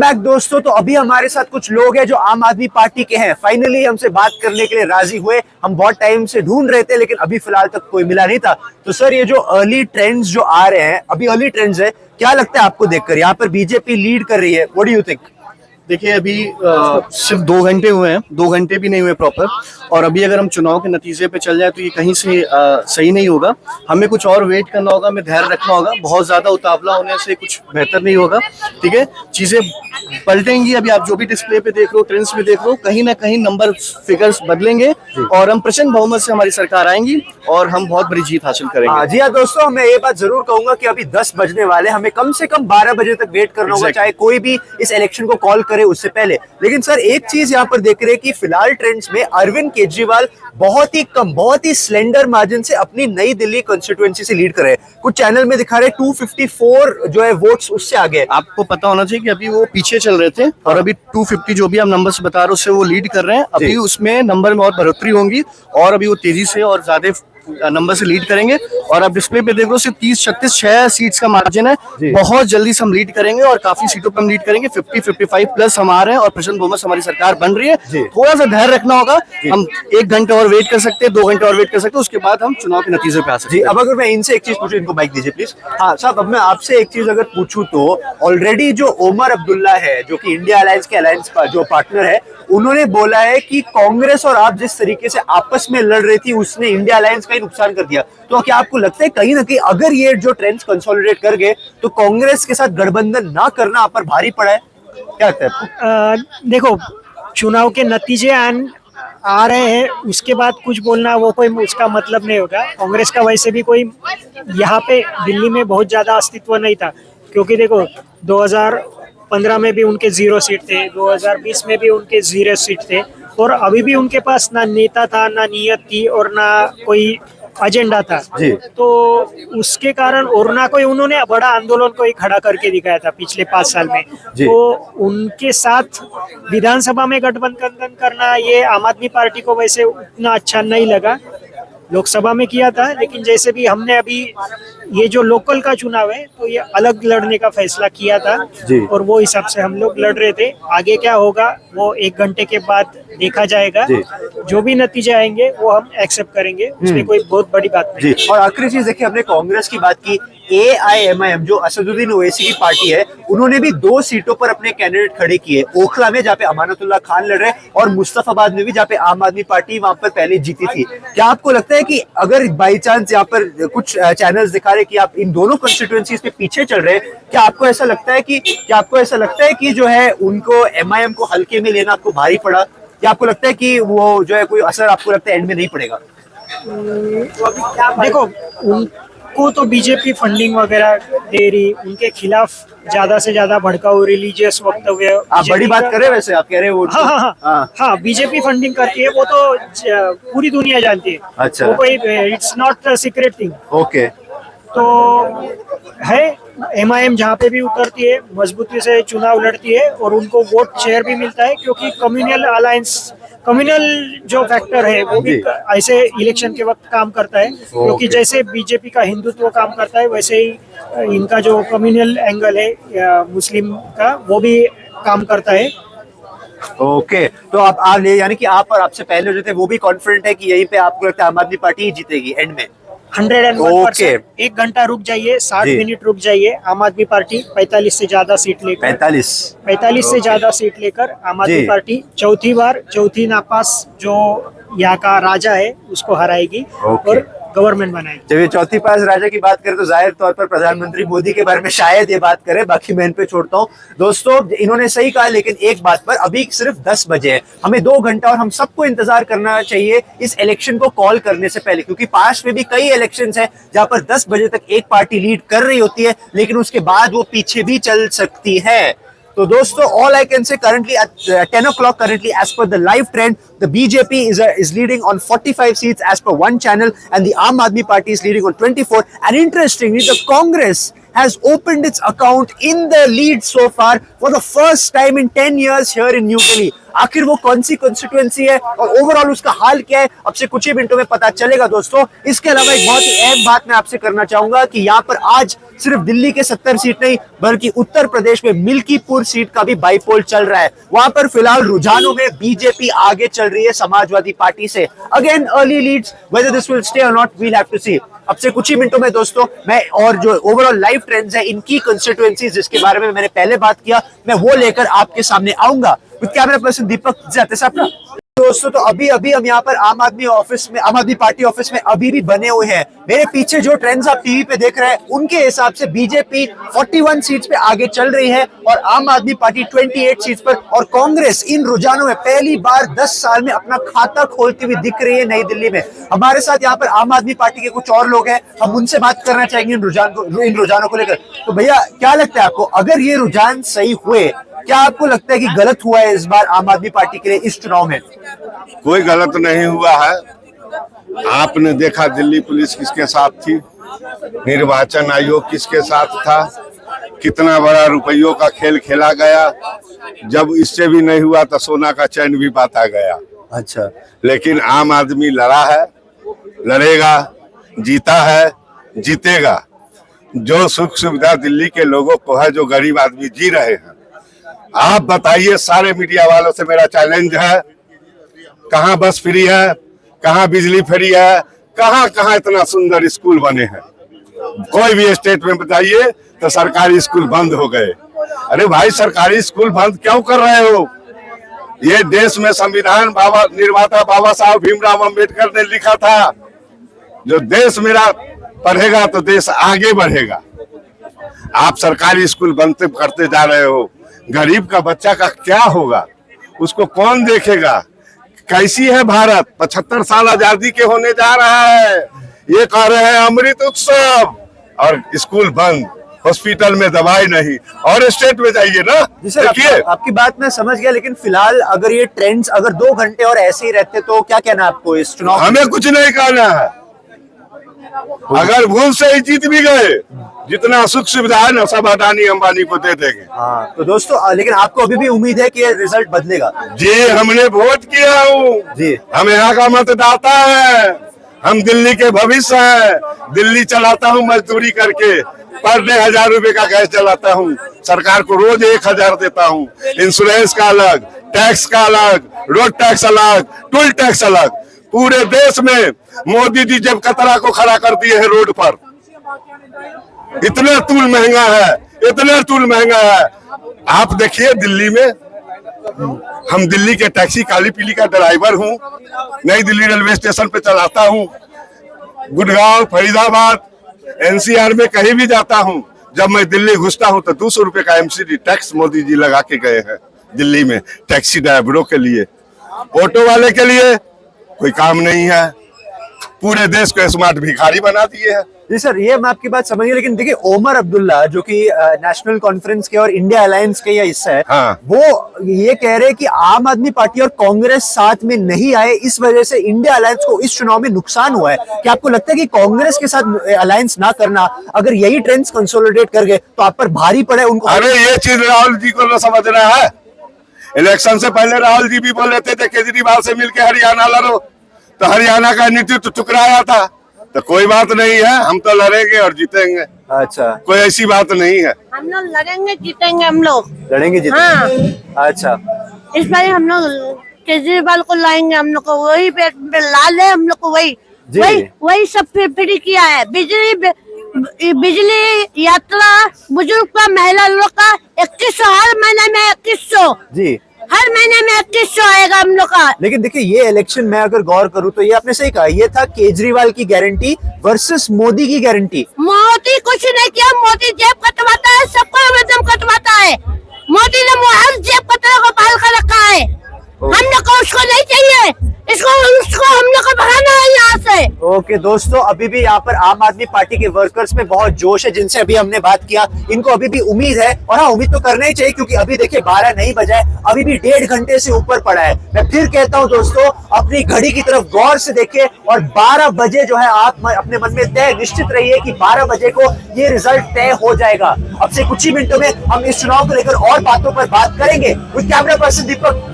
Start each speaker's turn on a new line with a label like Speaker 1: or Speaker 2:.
Speaker 1: Back दोस्तों, तो अभी हमारे साथ कुछ लोग हैं जो आम आदमी पार्टी के हैं। फाइनली हमसे बात करने के लिए राजी हुए। हम बहुत टाइम से ढूंढ रहे थे लेकिन अभी फिलहाल तक कोई मिला नहीं था। तो सर, ये जो अर्ली ट्रेंड्स जो आ रहे हैं, अभी अर्ली ट्रेंड्स है, क्या लगता है आपको देखकर? यहाँ पर बीजेपी लीड कर रही है, व्हाट डू यू थिंक?
Speaker 2: देखिए अभी सिर्फ 2 घंटे हुए हैं, 2 घंटे भी नहीं हुए प्रॉपर। और अभी अगर हम चुनाव के नतीजे पे चल जाए तो ये कहीं से सही नहीं होगा। हमें कुछ और वेट करना होगा, हमें धैर्य रखना होगा। बहुत ज्यादा उतावला होने से कुछ बेहतर नहीं होगा। ठीक है, चीजें पलटेंगी। अभी आप जो भी डिस्प्ले पे देख रहे हो, ट्रेंड्स में देख रहे हो, कहीं ना कहीं नंबर फिगर्स बदलेंगे और हम प्रचंड बहुमत से हमारी सरकार आएंगी और हम बहुत बड़ी जीत हासिल करेंगे।
Speaker 1: जी हाँ दोस्तों, मैं ये बात जरूर कहूंगा कि अभी 10 बजने वाले, हमें कम से कम 12 बजे तक वेट करना होगा, चाहे कोई भी इस इलेक्शन को कॉल करे उससे पहले। लेकिन सर, एक चीज यहाँ पर देख रहे हैं कि फिलहाल ट्रेंड्स में अरविंद केजरीवाल बहुत ही कम, बहुत ही स्लेंडर मार्जिन से अपनी नई दिल्ली कॉन्स्टिट्यूएंसी से लीड कर रहे हैं। कुछ चैनल में दिखा रहे 254 जो है वोट्स उससे आगे।
Speaker 2: आपको पता होना चाहिए कि अभी वो पीछे चल रहे थे और अभी 250 जो भी आप नंबर्स बता रहे हो उससे वो लीड कर रहे हैं। अभी उसमें नंबर में और बढ़ोतरी होंगी और अभी वो तेजी से और ज्यादा नंबर से लीड करेंगे। और आप डिस्प्ले पे देख लो, सिर्फ 30-36 सीट्स का मार्जिन है। बहुत जल्दी से हम लीड करेंगे और काफी सीटों पर हम लीड करेंगे। 50-55 प्लस हम आ रहे हैं और प्रचंड बहुमत से हमारी सरकार बन रही है। थोड़ा सा धैर्य रखना होगा। हम 1 घंटे और वेट कर सकते हैं, 2 घंटे और वेट कर सकते हैं, उसके बाद हम चुनाव के नतीजे पे आ सकते हैं।
Speaker 1: अब अगर मैं इनसे एक चीज पूछूं, इनको माइक दीजिए प्लीज। हाँ साहब, अब मैं आपसे एक चीज अगर पूछूं तो ऑलरेडी जो ओमर अब्दुल्ला है, जो कि इंडिया अलायंस के अलायंस का जो पार्टनर है, उन्होंने बोला है कि कांग्रेस और आप जिस तरीके से आपस में लड़ रही थी उसने इंडिया अलायंस का ही नुकसान कर दिया। तो क्या आपको लगता है कहीं ना कहीं अगर ये जो ट्रेंड्स कंसोलिडेट कर गए तो कांग्रेस के साथ गठबंधन ना करना आप पर भारी पड़ा है? क्या लगता है?
Speaker 3: देखो, चुनाव के नतीजे आ रहे हैं, उसके बाद कुछ बोलना वो कोई उसका मतलब नहीं होगा। कांग्रेस का वैसे भी कोई यहाँ पे दिल्ली में बहुत ज्यादा अस्तित्व नहीं था, क्योंकि देखो 2015 में भी उनके 0 सीट थे, 2020 में भी उनके 0 सीट थे, और अभी भी उनके पास ना नेता था, ना नीयत थी और ना कोई एजेंडा था। तो उसके कारण और ना कोई उन्होंने बड़ा आंदोलन को ही खड़ा करके दिखाया था पिछले 5 साल में। तो उनके साथ विधानसभा में गठबंधन करना ये आम आदमी पार्टी को वैसे उतना अच्छा नहीं लगा। लोकसभा में किया था, लेकिन जैसे भी हमने अभी ये जो लोकल का चुनाव है तो ये अलग लड़ने का फैसला किया था और वो हिसाब से हम लोग लड़ रहे थे। आगे क्या होगा वो 1 घंटे के बाद देखा जाएगा। जो भी नतीजे आएंगे वो हम एक्सेप्ट करेंगे, उसमें कोई बहुत बड़ी बात नहीं।
Speaker 1: और आखिरी चीज देखिए, हमने कांग्रेस की बात की, AIMIM जो असदुद्दीन ओवैसी की पार्टी है, उन्होंने भी 2 सीटों पर अपने कैंडिडेट खड़े किए। ओखला में जहाँ पे अमानतुल्लाह खान लड़ रहे हैं और मुस्तफाबाद में भी जहाँ पे आम आदमी पार्टी वहां पर पहले जीती थी। क्या आपको लगता है कि अगर बाई चांस यहाँ पर कुछ चैनल्स दिखा रहे कि आप इन दोनों कॉन्स्टिट्यूएंसीज पे पीछे चल रहे हैं, क्या आपको ऐसा लगता है कि जो है उनको MIM को हल्के में लेना आपको भारी पड़ा? क्या आपको लगता है कि वो जो है कोई असर आपको लगता है एंड में नहीं पड़ेगा?
Speaker 3: देखो, उनको तो बीजेपी फंडिंग वगैरह दे रही, उनके खिलाफ ज्यादा से ज्यादा भड़काऊ रिलीजियस वक्तव्य।
Speaker 1: आप बड़ी बात कर रहे हैं, वैसे आप कह रहे हो।
Speaker 3: हाँ, बीजेपी फंडिंग करती है, वो तो पूरी दुनिया जानती है।
Speaker 1: अच्छा,
Speaker 3: वो कोई it's not a secret thing.
Speaker 1: Okay, तो
Speaker 3: है MIM जहाँ पे भी उतरती है मजबूती से चुनाव लड़ती है और उनको वोट शेयर भी मिलता है, क्योंकि कम्युनल जो फैक्टर है वो भी ऐसे इलेक्शन के वक्त काम करता है। क्योंकि जैसे बीजेपी का हिंदुत्व काम करता है, वैसे ही इनका जो कम्युनल एंगल है मुस्लिम का, वो भी काम करता है।
Speaker 1: ओके, तो आप यानी कि आप और आपसे पहले जो थे वो भी कॉन्फिडेंट है कि यहीं पे आपको लगता है आम आदमी पार्टी ही जीतेगी एंड में?
Speaker 3: 101%। 1 घंटा रुक जाइए, 60 मिनट रुक जाइए, आम आदमी पार्टी 45 से ज्यादा सीट लेकर 45 से ज्यादा सीट लेकर आम आदमी पार्टी चौथी नापास जो यहाँ का राजा है उसको हराएगी और गवर्नमेंट बनाएगी।
Speaker 1: जब ये चौथी पास राजा की बात करें तो जाहिर तौर पर प्रधानमंत्री मोदी के बारे में शायद ये बात करें, बाकी मैं इन पे छोड़ता हूँ। दोस्तों, इन्होंने सही कहा, लेकिन एक बात पर, अभी सिर्फ 10 बजे है, हमें 2 घंटा और हम सबको इंतजार करना चाहिए इस इलेक्शन को कॉल करने से पहले, क्योंकि पास में भी कई इलेक्शंस हैं जहां पर 10 बजे तक एक पार्टी लीड कर रही होती है, लेकिन उसके बाद वो पीछे भी चल सकती है। तो दोस्तों, all I can say currently at 10 o'clock currently as per the live trend, the BJP is leading on 45 seats as per one channel and the Aam Aadmi Party is leading on 24. And interestingly, the Congress has opened its account in the lead so far for the first time in 10 years here in New Delhi. आखिर वो कौन सी constituency है और overall उसका हाल क्या है, अब से कुछ ही मिनटों में पता चलेगा दोस्तों। इसके अलावा एक बहुत ही अहम बात मैं आपसे करना चाहूंगा कि यहाँ पर आज सिर्फ दिल्ली के 70 सीट नहीं बल्कि उत्तर प्रदेश में मिल्कीपुर सीट का भी बाईपोल चल रहा है। वहां पर फिलहाल रुझानों में बीजेपी आगे चल रही है समाजवादी पार्टी से। Again early leads, whether this will stay और not will have to see. अब से कुछ ही मिनटों में दोस्तों मैं और जो ओवरऑल लाइव ट्रेंड्स है इनकी कंस्टिट्यूएंसीज जिसके बारे में मैंने पहले बात किया, मैं वो लेकर आपके सामने आऊंगा विद कैमरा पर्सन दीपक जाते। दोस्तों तो अभी हम यहाँ पर आम आदमी पार्टी ऑफिस में अभी भी बने हुए हैं। मेरे पीछे जो ट्रेंड्स आप टीवी पे देख रहे हैं उनके हिसाब से बीजेपी 41 सीट्स पे आगे चल रही है और आम आदमी पार्टी 28 सीट्स पर, और कांग्रेस इन रुझानों में पहली बार 10 साल में अपना खाता खोलती हुई दिख रही है नई दिल्ली में। हमारे साथ यहाँ पर आम आदमी पार्टी के कुछ और लोग हैं, हम उनसे बात करना चाहेंगे इन रुझानों को लेकर। तो भैया क्या लगता है आपको, अगर ये रुझान सही हुए, क्या आपको लगता है कि गलत हुआ है इस बार आम आदमी पार्टी के लिए इस चुनाव में?
Speaker 4: कोई गलत नहीं हुआ है। आपने देखा दिल्ली पुलिस किसके साथ थी, निर्वाचन आयोग किसके साथ था, कितना बड़ा रुपयों का खेल खेला गया। जब इससे भी नहीं हुआ तो सोना का चैन भी बांटा गया।
Speaker 1: अच्छा,
Speaker 4: लेकिन आम आदमी लड़ा है, लड़ेगा, जीता है, जीतेगा। जो सुख सुविधा दिल्ली के लोगों को है, जो गरीब आदमी जी रहे हैं, आप बताइए। सारे मीडिया वालों से मेरा चैलेंज है, कहाँ बस फ्री है, कहाँ बिजली फ्री है, कहाँ कहाँ इतना सुंदर स्कूल बने हैं। कोई भी स्टेट में बताइए तो सरकारी स्कूल बंद हो गए। अरे भाई, सरकारी स्कूल बंद क्यों कर रहे हो? ये देश में संविधान निर्माता बाबा साहब भीमराव अंबेडकर ने लिखा था, जो देश मेरा पढ़ेगा तो देश आगे बढ़ेगा। आप सरकारी स्कूल बंद करते जा रहे हो। गरीब का बच्चा का क्या होगा, उसको कौन देखेगा? कैसी है भारत? 75 साल आजादी के होने जा रहा है, ये कह रहे हैं अमृत उत्सव, और स्कूल बंद, हॉस्पिटल में दवाई नहीं। और स्टेट में जाइए ना, देखिए।
Speaker 1: आपकी बात मैं समझ गया, लेकिन फिलहाल अगर ये ट्रेंड्स अगर 2 घंटे और ऐसे ही रहते तो क्या कहना आपको इस चुनाव?
Speaker 4: हमें कुछ नहीं कहना है। अगर भूल से ही जीत भी गए, जितना सुख सुविधा है ना सब अडानी अंबानी को दे देंगे।
Speaker 1: हाँ, तो दोस्तों लेकिन आपको अभी भी उम्मीद है कि ये रिजल्ट बदलेगा?
Speaker 4: जी, हमने वोट किया हूँ
Speaker 1: जी,
Speaker 4: हम यहाँ का मतदाता है, हम दिल्ली के भविष्य है। दिल्ली चलाता हूँ मजदूरी करके, पर डे 1000 रुपए का गैस चलाता हूँ, सरकार को रोज 1000 देता हूँ। इंश्योरेंस का अलग, टैक्स का अलग, रोड टैक्स अलग, टोल टैक्स अलग। पूरे देश में मोदी जी जब कतरा को खड़ा कर दिए हैं रोड पर, इतना टूल महंगा है, इतना टूल महंगा है। आप देखिए दिल्ली में, हम दिल्ली के टैक्सी काली पीली का ड्राइवर हूँ, नई दिल्ली रेलवे स्टेशन पे चलाता हूँ, गुड़गांव, फरीदाबाद, एनसीआर में कहीं भी जाता हूँ। जब मैं दिल्ली घुसता हूँ तो 200 रुपए का एमसीडी टैक्स मोदी जी लगा के गए हैं दिल्ली में, टैक्सी ड्राइवरों के लिए। ऑटो वाले के लिए कोई काम नहीं है, पूरे देश को स्मार्ट भिखारी बना दिए हैं।
Speaker 1: जी सर, ये मैं आपकी बात समझ गया, लेकिन देखिए ओमर अब्दुल्ला जो कि नेशनल कॉन्फ्रेंस के और इंडिया अलायंस के यह हिस्सा है,
Speaker 4: हाँ।
Speaker 1: वो ये कह रहे हैं कि आम आदमी पार्टी और कांग्रेस साथ में नहीं आए, इस वजह से इंडिया अलायंस को इस चुनाव में नुकसान हुआ है। क्या आपको लगता है कि कांग्रेस के साथ अलायंस ना करना, अगर यही ट्रेंड्स कंसोलिडेट कर गए तो आप पर भारी पड़े उनको?
Speaker 4: अरे ये चीज राहुल जी को न समझ रहा है। इलेक्शन से पहले राहुल जी भी बोल रहे थे केजरीवाल से मिलकर हरियाणा लड़ो, तो हरियाणा का नेतृत्व टुकराया था। तो कोई बात नहीं है, हम तो लड़ेंगे और जीतेंगे।
Speaker 1: अच्छा,
Speaker 4: कोई ऐसी बात नहीं है।
Speaker 5: हम लोग लड़ेंगे जीतेंगे, हम लोग
Speaker 1: लड़ेंगे जीतेंगे।
Speaker 5: हाँ।
Speaker 1: अच्छा,
Speaker 5: इस बार हम लोग केजरीवाल को लाएंगे, हम लोग को वही पे लाल है, हम लोग को वही सब फ्री किया है। बिजली यात्रा, बुजुर्ग का, महिला लोग का 2100 हर महीने में 2100
Speaker 1: जी,
Speaker 5: हर महीने में 2100 आएगा हम लोग का।
Speaker 1: लेकिन देखिए ये इलेक्शन में अगर गौर करूं तो ये आपने सही कहा, ये था केजरीवाल की गारंटी वर्सेस मोदी की गारंटी।
Speaker 5: मोदी कुछ नहीं किया, मोदी जेब कटवाता है, सबको एकदम कटवाता है। मोदी ने हर जेब कतरे को पाल कर रखा है। हम लोग को उसको नहीं चाहिए, उसको हम लोग को भगाना है यहाँ से।
Speaker 1: ओके ओके दोस्तों, अभी भी यहाँ पर आम आदमी पार्टी के वर्कर्स में बहुत जोश है, जिनसे अभी हमने बात किया। इनको अभी भी उम्मीद है, और हाँ, उम्मीद तो करना ही चाहिए, क्योंकि अभी देखिए 12 नहीं बजा है, अभी भी 1.5 घंटे से ऊपर पड़ा है। मैं फिर कहता हूँ दोस्तों, अपनी घड़ी की तरफ गौर से देखिए और 12 बजे जो है आप अपने मन में तय निश्चित रहिए कि 12 बजे को ये रिजल्ट तय हो जाएगा। अब से कुछ ही मिनटों में हम इस चुनाव को लेकर और बातों पर बात करेंगे। With camera person Deepak,